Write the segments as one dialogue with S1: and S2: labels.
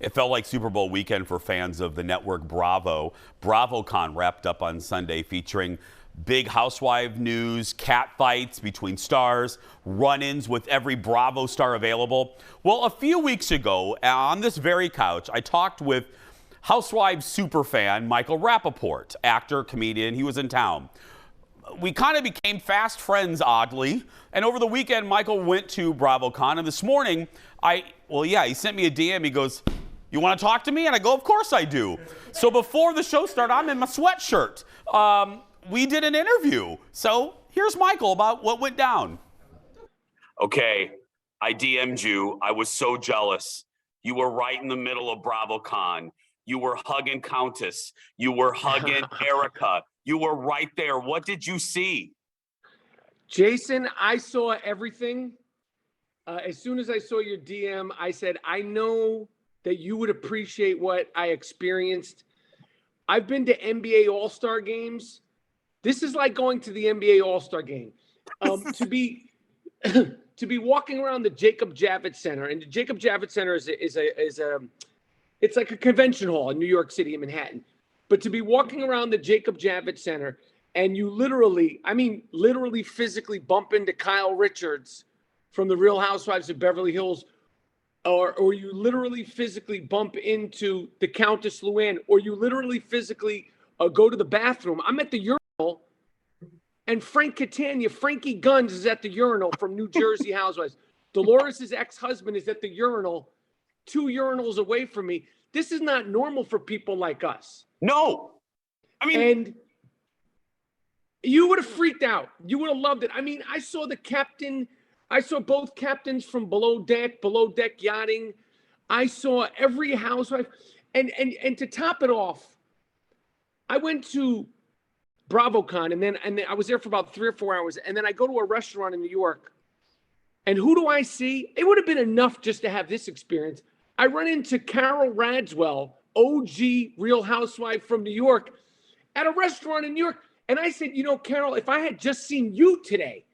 S1: It felt like Super Bowl weekend for fans of the network Bravo. BravoCon wrapped up on Sunday, featuring big housewife news, cat fights between stars, run-ins with every Bravo star available. Well, a few weeks ago, on this very couch, I talked with Housewives superfan Michael Rapaport, actor, comedian. He was in town. We kind of became fast friends, oddly. And over the weekend, Michael went to BravoCon. And this morning, he sent me a DM. He goes, "You want to talk to me?" And I go, "Of course I do." So before the show started, I'm in my sweatshirt. We did an interview. So here's Michael about what went down. Okay, I DM'd you. I was so jealous. You were right in the middle of BravoCon. You were hugging Countess. You were hugging Erica. You were right there. What did you see?
S2: Jason, I saw everything. As soon as I saw your DM, I said, I know that you would appreciate what I experienced. I've been to NBA All-Star games. This is like going to the NBA All-Star game. To be walking around the Jacob Javits Center, and the Jacob Javits Center it's like a convention hall in New York City in Manhattan. But to be walking around the Jacob Javits Center and you literally physically bump into Kyle Richards from the Real Housewives of Beverly Hills, or you literally physically bump into the Countess Luann, or you literally physically go to the bathroom. I'm at the urinal, and Frankie Guns is at the urinal from New Jersey Housewives. Dolores' ex-husband is at the urinal, 2 urinals away from me. This is not normal for people like us.
S1: No.
S2: And you would have freaked out. You would have loved it. I saw both captains from Below Deck Yachting. I saw every housewife. And to top it off, I went to BravoCon and then I was there for about 3 or 4 hours. And then I go to a restaurant in New York. And who do I see? It would have been enough just to have this experience. I run into Carol Radswell, OG Real Housewife from New York, at a restaurant in New York. And I said, Carol, if I had just seen you today,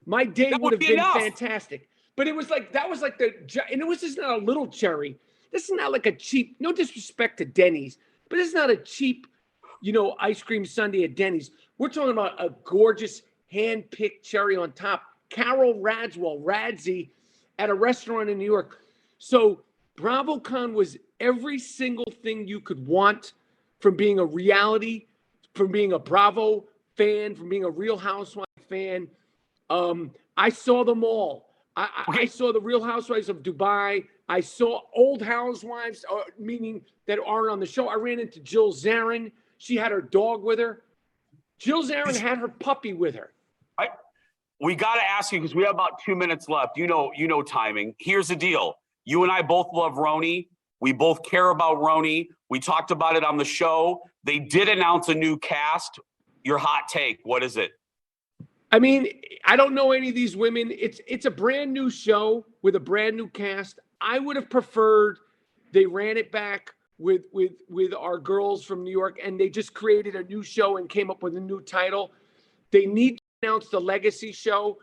S2: my day would have been fantastic. But it was like, and it was just not a little cherry. This is not like a cheap, no disrespect to Denny's, but this is not a cheap, ice cream sundae at Denny's. We're talking about a gorgeous hand-picked cherry on top. Carol Radswell, Radsy, at a restaurant in New York. So BravoCon was every single thing you could want from being a reality, from being a Bravo fan, from being a Real Housewife fan. I saw them all. I saw the Real Housewives of Dubai. I saw old housewives, meaning that aren't on the show. I ran into Jill Zarin. She had her dog with her. Jill Zarin had her puppy with her.
S1: We got to ask you, because we have about 2 minutes left. You know timing. Here's the deal. You and I both love Roni. We both care about Roni. We talked about it on the show. They did announce a new cast. Your hot take, what is it?
S2: I don't know any of these women. It's a brand new show with a brand new cast. I would have preferred they ran it back with our girls from New York, and they just created a new show and came up with a new title. They need to announce the Legacy show.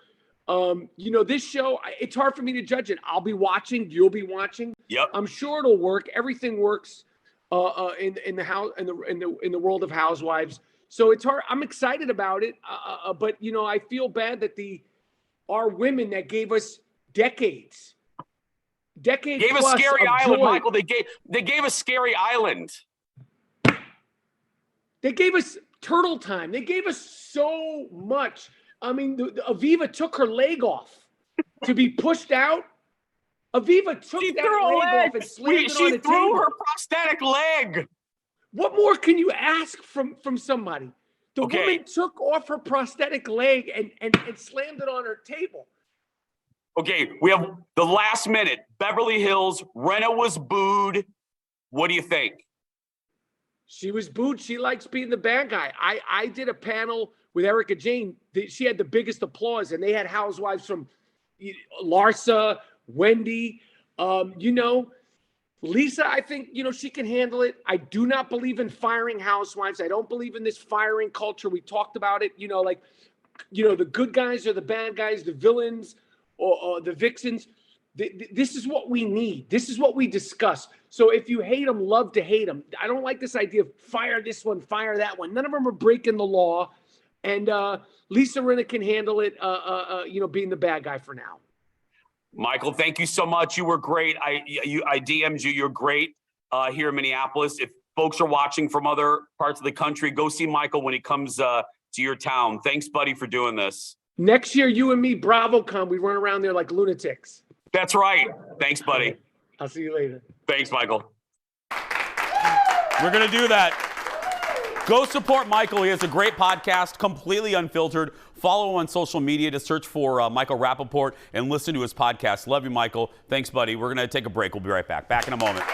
S2: This show, it's hard for me to judge it. I'll be watching. You'll be watching.
S1: Yep.
S2: I'm sure it'll work. Everything works in the world of housewives. So it's hard. I'm excited about it. But I feel bad that our women that gave us decades
S1: gave
S2: plus
S1: us Scary
S2: of
S1: Island,
S2: joy.
S1: Michael. They gave us Scary Island.
S2: They gave us Turtle Time. They gave us so much. Aviva took her leg off to be pushed out. Aviva took that leg off and slammed it on the table. She
S1: threw her prosthetic leg.
S2: What more can you ask from somebody? The woman took off her prosthetic leg and slammed it on her table.
S1: Okay, we have the last minute. Beverly Hills, Rena was booed. What do you think?
S2: She was booed. She likes being the bad guy. I did a panel with Erica Jane. She had the biggest applause, and they had housewives from Larsa, Wendy, Lisa, I think, she can handle it. I do not believe in firing housewives. I don't believe in this firing culture. We talked about it, the good guys are the bad guys, the villains or the vixens. This is what we need. This is what we discuss. So if you hate them, love to hate them. I don't like this idea of fire this one, fire that one. None of them are breaking the law. And Lisa Rinna can handle it, being the bad guy for now.
S3: Michael, thank you so much. You were great. I DM'd you. You're great here in Minneapolis. If folks are watching from other parts of the country, go see Michael when he comes to your town. Thanks, buddy, for doing this.
S2: Next year, you and me, BravoCon, we run around there like lunatics.
S3: That's right. Thanks, buddy.
S2: I'll see you later.
S3: Thanks, Michael.
S1: We're going to do that. Go support Michael. He has a great podcast, completely unfiltered. Follow him on social media to search for Michael Rapaport and listen to his podcast. Love you, Michael. Thanks, buddy. We're going to take a break. We'll be right back. Back in a moment.